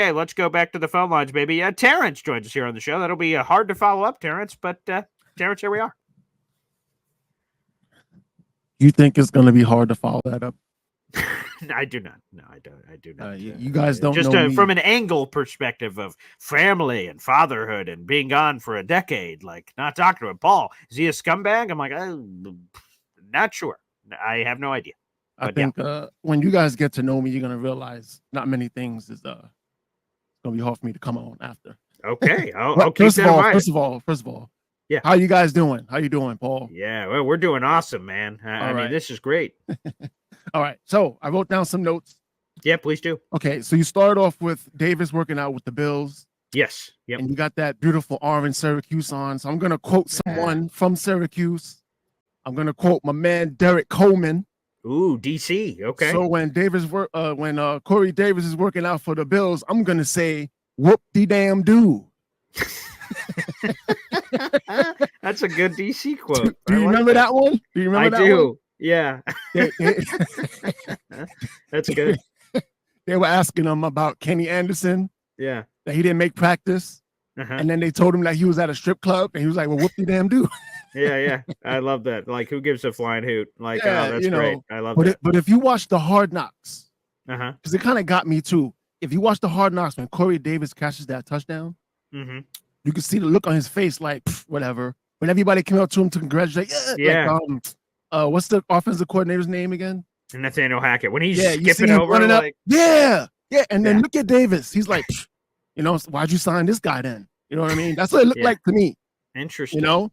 Okay, let's go back to the phone lines, baby. Terrence joins us here on the show. That'll be hard to follow up, Terrence, but Terrence, here we are. You think it's going to be hard to follow that up? I do not. No, I don't. I do not. You guys don't just know me. From an angle perspective of family and fatherhood and being gone for a decade, like not talking to him. Paul, is he a scumbag? I'm like, not sure. I have no idea. I think when you guys get to know me, you're gonna realize not many things is gonna be hard for me to come on after. Okay, I'll keep that in mind. First of all, yeah. How you guys doing? How you doing, Paul? Yeah, well, we're doing awesome, man. I mean, this is great. All right, so I wrote down some notes. Yeah, please do. Okay, so you started off with Davis working out with the Bills. Yes. Yep. And you got that beautiful orange Syracuse on. So I'm gonna quote someone from Syracuse. I'm gonna quote my man Derek Coleman. Ooh, DC. Okay. So when Corey Davis is working out for the Bills, I'm gonna say, "Whoop de damn do." That's a good DC quote. Do you remember that one? Do you remember that one? I do. One? Yeah. That's good. They were asking him about Kenny Anderson. Yeah. That he didn't make practice. And then they told him that he was at a strip club, and he was like, "Well, whoop de damn do." Yeah. I love that. Like, who gives a flying hoot? Like, that's great. I love that. But if you watch the Hard Knocks, because it kind of got me too. If you watch the Hard Knocks when Corey Davis catches that touchdown, you can see the look on his face, like whatever. When everybody came up to him to congratulate, like, what's the offensive coordinator's name again? Nathaniel Hackett. When he's skipping over, like, and then look at Davis. He's like, why'd you sign this guy then? You know what I mean? That's what it looked like to me. Interesting.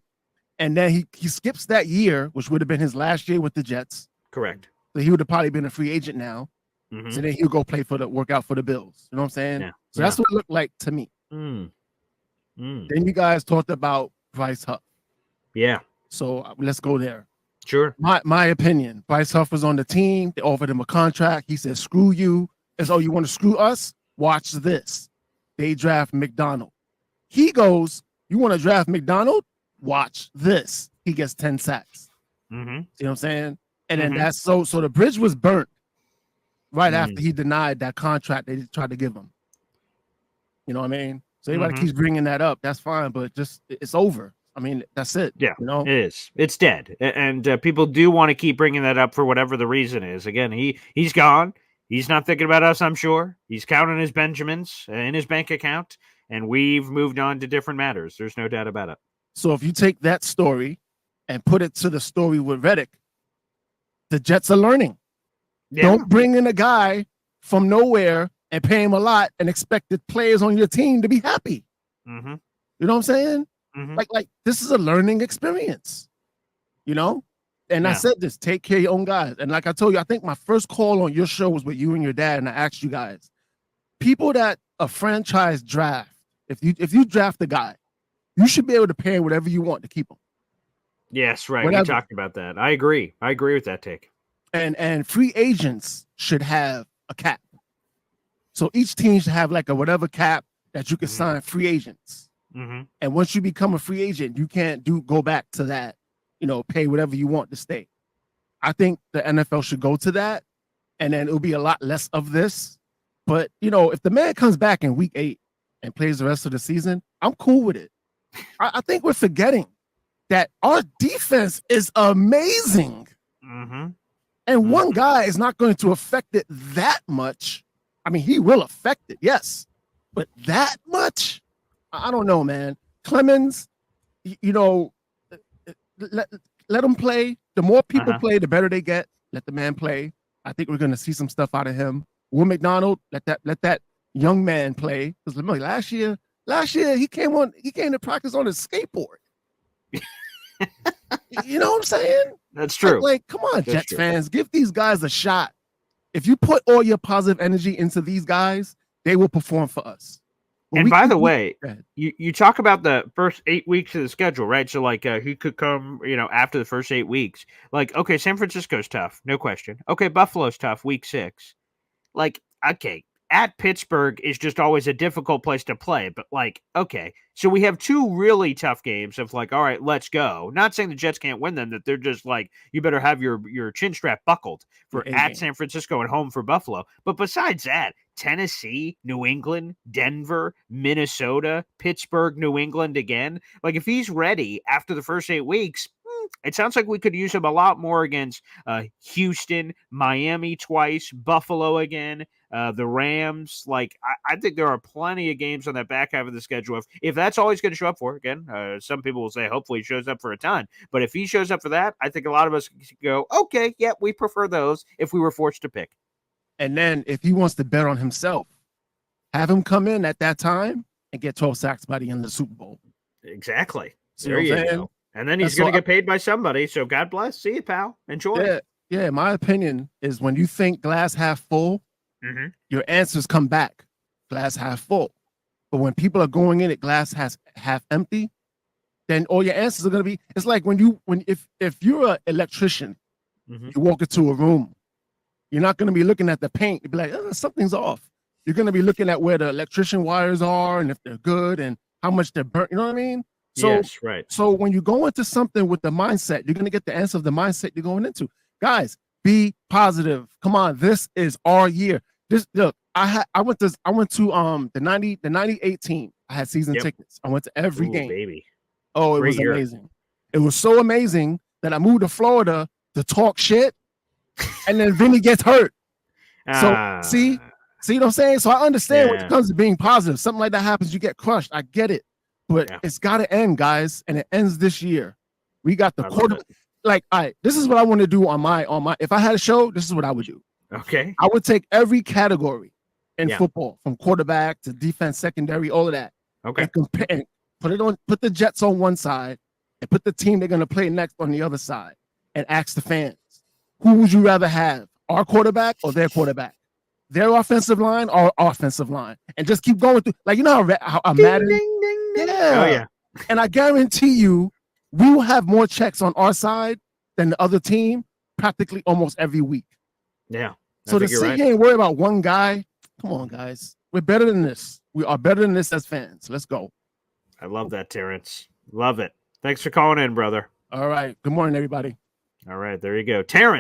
And then he skips that year, which would have been his last year with the Jets. Correct. So he would have probably been a free agent now. So then he'll go work out for the Bills. You know what I'm saying? Yeah. So that's what it looked like to me. Then you guys talked about Bryce Huff. Yeah. So let's go there. Sure. My opinion, Bryce Huff was on the team. They offered him a contract. He said, "Screw you." And so you want to screw us? Watch this. They draft McDonald. He goes, "You want to draft McDonald? Watch this." He gets 10 sacks. You know what I'm saying? And then that's so the bridge was burnt right after he denied that contract they tried to give him. You know what I mean? So everybody keeps bringing that up. That's fine, but just it's over. I mean, that's it. Yeah, it is. It's dead. And people do want to keep bringing that up for whatever the reason is. Again, he's gone. He's not thinking about us, I'm sure. He's counting his Benjamins in his bank account, and we've moved on to different matters. There's no doubt about it. So if you take that story and put it to the story with Reddick, the Jets are learning. Yeah. Don't bring in a guy from nowhere and pay him a lot and expect the players on your team to be happy. You know what I'm saying? Like this is a learning experience, And I said this, take care of your own guys. And like I told you, I think my first call on your show was with you and your dad, and I asked you guys, people that a franchise draft, if you draft a guy, you should be able to pay him whatever you want to keep him. Yes, right. Whatever. We talked about that. I agree with that take. And free agents should have a cap. So each team should have like a whatever cap that you can sign free agents. And once you become a free agent, you can't go back to that, pay whatever you want to stay. I think the NFL should go to that, and then it'll be a lot less of this. But, if the man comes back in week 8 and plays the rest of the season, I'm cool with it. I think we're forgetting that our defense is amazing. And one guy is not going to affect it that much. I mean, he will affect it, yes. But that much? I don't know, man. Clemens, let him play. The more people play, the better they get. Let the man play. I think we're going to see some stuff out of him. Will McDonald, let that young man play. Because last year he came to practice on his skateboard. You know what I'm saying? That's true. Like come on, Jets fans, give these guys a shot. If you put all your positive energy into these guys, they will perform for us. And by the way, you talk about the first 8 weeks of the schedule, right? So like he could come, after the first 8 weeks. Like, okay, San Francisco's tough, no question. Okay, Buffalo's tough, week 6. Like, okay, at Pittsburgh is just always a difficult place to play. But like, okay, so we have two really tough games of like, all right, let's go. Not saying the Jets can't win them, that they're just like, you better have your chin strap buckled for at San Francisco and home for Buffalo. But besides that, Tennessee, New England, Denver, Minnesota, Pittsburgh, New England again. Like if he's ready after the first 8 weeks, it sounds like we could use him a lot more against Houston, Miami twice, Buffalo again, the Rams. Like, I think there are plenty of games on that back half of the schedule. If that's all he's going to show up for, again, some people will say hopefully he shows up for a ton. But if he shows up for that, I think a lot of us go, okay, yeah, we prefer those if we were forced to pick. And then if he wants to bet on himself, have him come in at that time and get 12 sacks by the end of the Super Bowl. Exactly. There you go. And then he's going to get paid by somebody. So God bless. See you, pal. Enjoy. Yeah. Yeah. My opinion is when you think glass half full, your answers come back glass half full. But when people are going in at glass half empty, then all your answers are going to be, it's like if you're an electrician, you walk into a room, you're not going to be looking at the paint. You'll be like, oh, something's off. You're going to be looking at where the electrician wires are and if they're good and how much they're burnt. You know what I mean? So, yes, right. So when you go into something with the mindset, you're going to get the answer of the mindset you're going into. Guys, be positive. Come on, this is our year. Look, I went to the 98 team. I had season tickets. I went to every game. Baby. Oh, it was amazing. It was so amazing that I moved to Florida to talk shit, and then Vinny gets hurt. So see what I'm saying? So I understand when it comes to being positive. Something like that happens, you get crushed. I get it. But it's got to end, guys, and it ends this year. We got the quarter. Like, all right, this is what I want to do on my. If I had a show, this is what I would do. Okay. I would take every category in football, from quarterback to defense, secondary, all of that. Okay. And put the Jets on one side, and put the team they're going to play next on the other side, and ask the fans, who would you rather have, our quarterback or their quarterback? Their offensive line or our offensive line, and just keep going through. Like, you know how Madden. Ding, ding, ding. Yeah. Oh yeah. And I guarantee you, we will have more checks on our side than the other team practically almost every week. Yeah. So to sit here and worry about one guy, come on, guys. We're better than this. We are better than this as fans. Let's go. I love that, Terrence. Love it. Thanks for calling in, brother. All right. Good morning, everybody. All right. There you go. Terrence.